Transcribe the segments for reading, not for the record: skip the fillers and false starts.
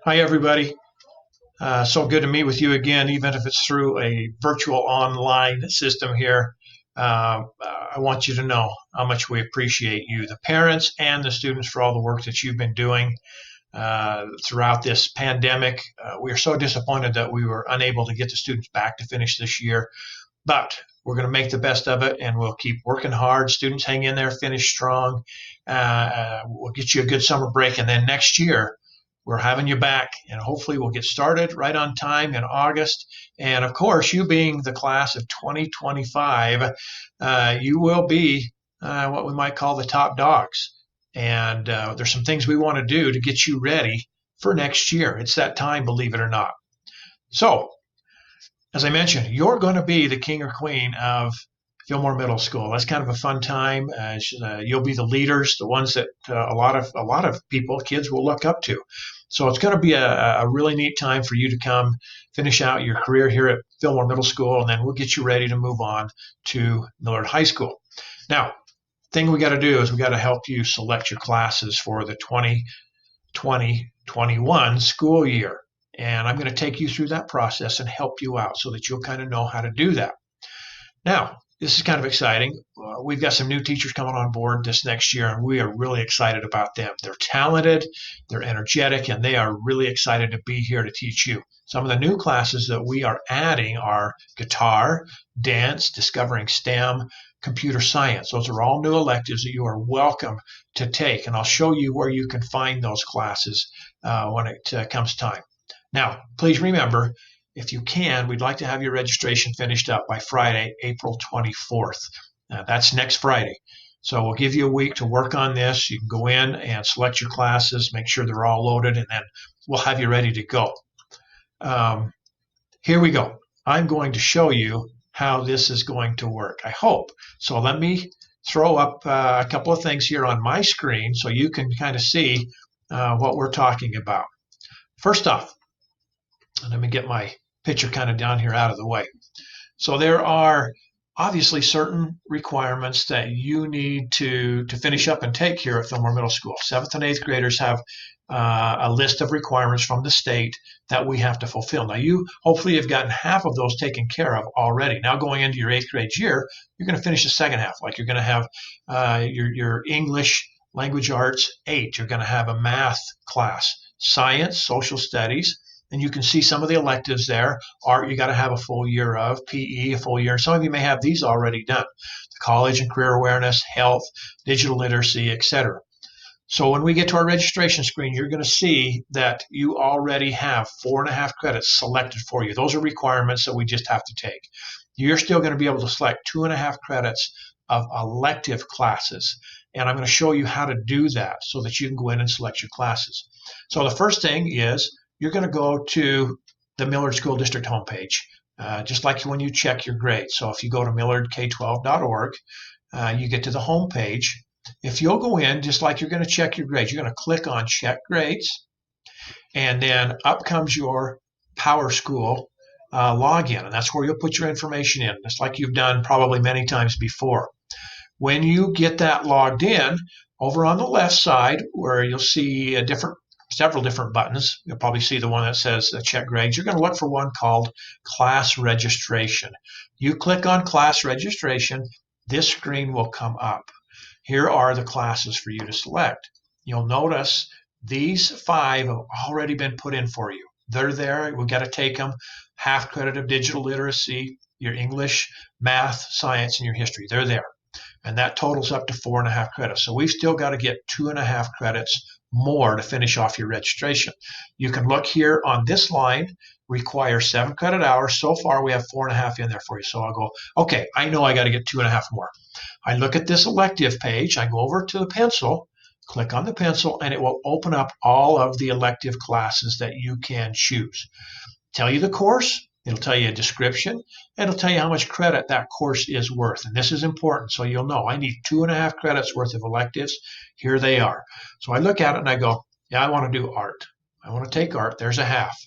Hi, everybody. So good to meet with you again, even if it's through a virtual online system here. I want you to know how much we appreciate you, the parents and the students, for all the work that you've been doing throughout this pandemic. We are so disappointed that we were unable to get the students back to finish this year, but we're going to make the best of it and we'll keep working hard. Students, hang in there, finish strong. We'll get you a good summer break, and then next year, we're having you back, and hopefully we'll get started right on time in August. And of course, you being the class of 2025, you will be what we might call the top dogs. And there's some things we want to do to get you ready for next year. It's that time, believe it or not. So, as I mentioned, you're going to be the king or queen of Fillmore Middle School. That's kind of a fun time. You'll be the leaders, the ones that a lot of people, kids, will look up to. So it's going to be a really neat time for you to come finish out your career here at Fillmore Middle School, and then we'll get you ready to move on to Millard High School. Now, thing we got to do is we got to help you select your classes for the 2020-21 school year. And I'm going to take you through that process and help you out so that you'll kind of know how to do that. Now, this is kind of exciting. We've got some new teachers coming on board this next year, and we are really excited about them. They're talented, they're energetic, and they are really excited to be here to teach you. Some of the new classes that we are adding are guitar, dance, discovering STEM, computer science. Those are all new electives that you are welcome to take, and I'll show you where you can find those classes when it comes time. Now, please remember, if you can, we'd like to have your registration finished up by Friday, April 24th. That's next Friday. So we'll give you a week to work on this. You can go in and select your classes, make sure they're all loaded, and then we'll have you ready to go. Here we go. I'm going to show you how this is going to work, I hope. So let me throw up a couple of things here on my screen so you can kind of see what we're talking about. First off, let me get my picture kind of down here out of the way. So there are obviously certain requirements that you need to finish up and take here at Fillmore Middle School. 7th and 8th graders have a list of requirements from the state that we have to fulfill. Now, you hopefully have gotten half of those taken care of already. Now, going into your 8th grade year, you're going to finish the second half. Like, you're going to have your English, language arts 8. You're going to have a math class, science, social studies, and you can see some of the electives there. Art, you got to have a full year of. PE, a full year. Some of you may have these already done. The college and career awareness, health, digital literacy, etc. So when we get to our registration screen, you're going to see that you already have 4.5 credits selected for you. Those are requirements that we just have to take. You're still going to be able to select 2.5 credits of elective classes. And I'm going to show you how to do that so that you can go in and select your classes. So the first thing is, you're going to go to the Millard School District homepage, just like when you check your grades. So if you go to millardk12.org, you get to the homepage. If you'll go in, just like you're going to check your grades, you're going to click on Check Grades, and then up comes your PowerSchool login, and that's where you'll put your information in, just like you've done probably many times before. When you get that logged in, over on the left side, where you'll see several different buttons. You'll probably see the one that says check grades. You're going to look for one called class registration. You click on class registration, this screen will come up. Here are the classes for you to select. You'll notice these 5 have already been put in for you. They're there. We've got to take them. Half credit of digital literacy, your English, math, science, and your history. They're there. And that totals up to 4.5 credits. So we've still got to get 2.5 credits more to finish off your registration. You can look here on this line, require 7 credit hours. So far, we have 4.5 in there for you. So I'll go, okay, I know I got to get 2.5 more. I look at this elective page. I go over to the pencil, click on the pencil, and it will open up all of the elective classes that you can choose. Tell you the course. It'll tell you a description. It'll tell you how much credit that course is worth. And this is important, so you'll know I need 2.5 credits worth of electives. Here they are. So I look at it and I go, yeah, I want to do art. I want to take art. There's a half.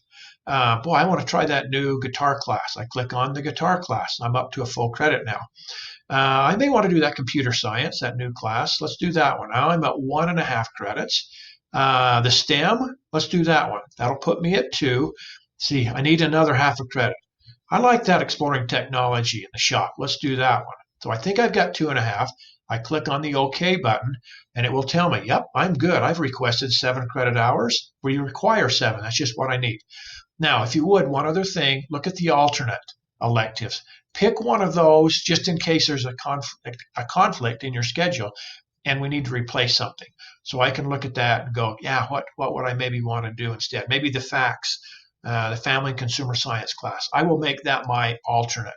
Boy, I want to try that new guitar class. I click on the guitar class. I'm up to a full credit now. I may want to do that computer science, that new class. Let's do that one. Now I'm at 1.5 credits. The STEM, let's do that one. That'll put me at 2. See, I need another half a credit. I like that exploring technology in the shop. Let's do that one. So I think I've got 2.5. I click on the OK button and it will tell me, yep, I'm good. I've requested 7 credit hours. We require 7. That's just what I need. Now, if you would, one other thing, look at the alternate electives. Pick one of those just in case there's a conflict in your schedule and we need to replace something. So I can look at that and go, yeah, what would I maybe want to do instead? Maybe the FACS, the Family and Consumer Science class. I will make that my alternate.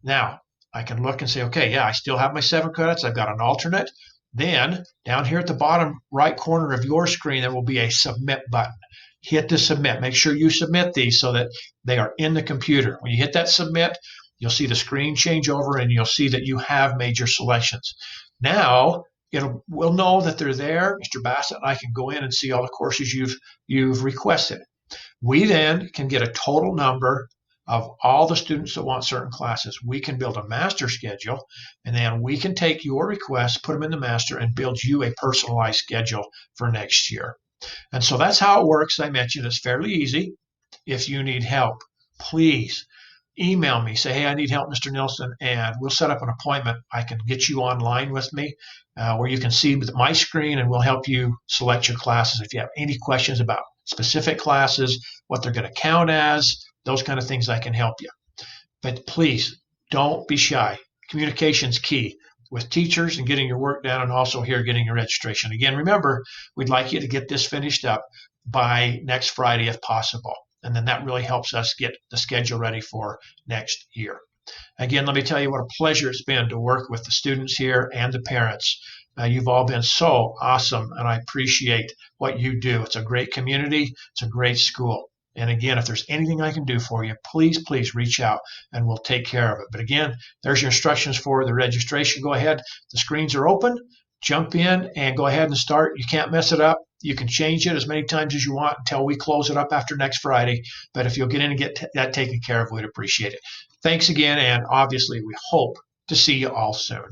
Now, I can look and say, okay, yeah, I still have my 7 credits. I've got an alternate. Then down here at the bottom right corner of your screen, there will be a submit button. Hit the submit. Make sure you submit these so that they are in the computer. When you hit that submit, you'll see the screen change over and you'll see that you have made your selections. Now, we'll know that they're there. Mr. Bassett and I can go in and see all the courses you've requested. We then can get a total number of all the students that want certain classes. We can build a master schedule, and then we can take your requests, put them in the master, and build you a personalized schedule for next year. And so that's how it works. I mentioned it's fairly easy. If you need help, please email me. Say, hey, I need help, Mr. Nilsson, and we'll set up an appointment. I can get you online with me where you can see my screen, and we'll help you select your classes. If you have any questions about specific classes, what they're going to count as, those kind of things, I can help you. But please don't be shy. Communication's key with teachers and getting your work done, and also here getting your registration. Again, remember, we'd like you to get this finished up by next Friday if possible. And then that really helps us get the schedule ready for next year. Again, let me tell you what a pleasure it's been to work with the students here and the parents. You've all been so awesome, and I appreciate what you do. It's a great community. It's a great school. And again, if there's anything I can do for you, please, please reach out and we'll take care of it. But again, there's your instructions for the registration. Go ahead. The screens are open. Jump in and go ahead and start. You can't mess it up. You can change it as many times as you want until we close it up after next Friday. But if you'll get in and get that taken care of, we'd appreciate it. Thanks again. And obviously, we hope to see you all soon.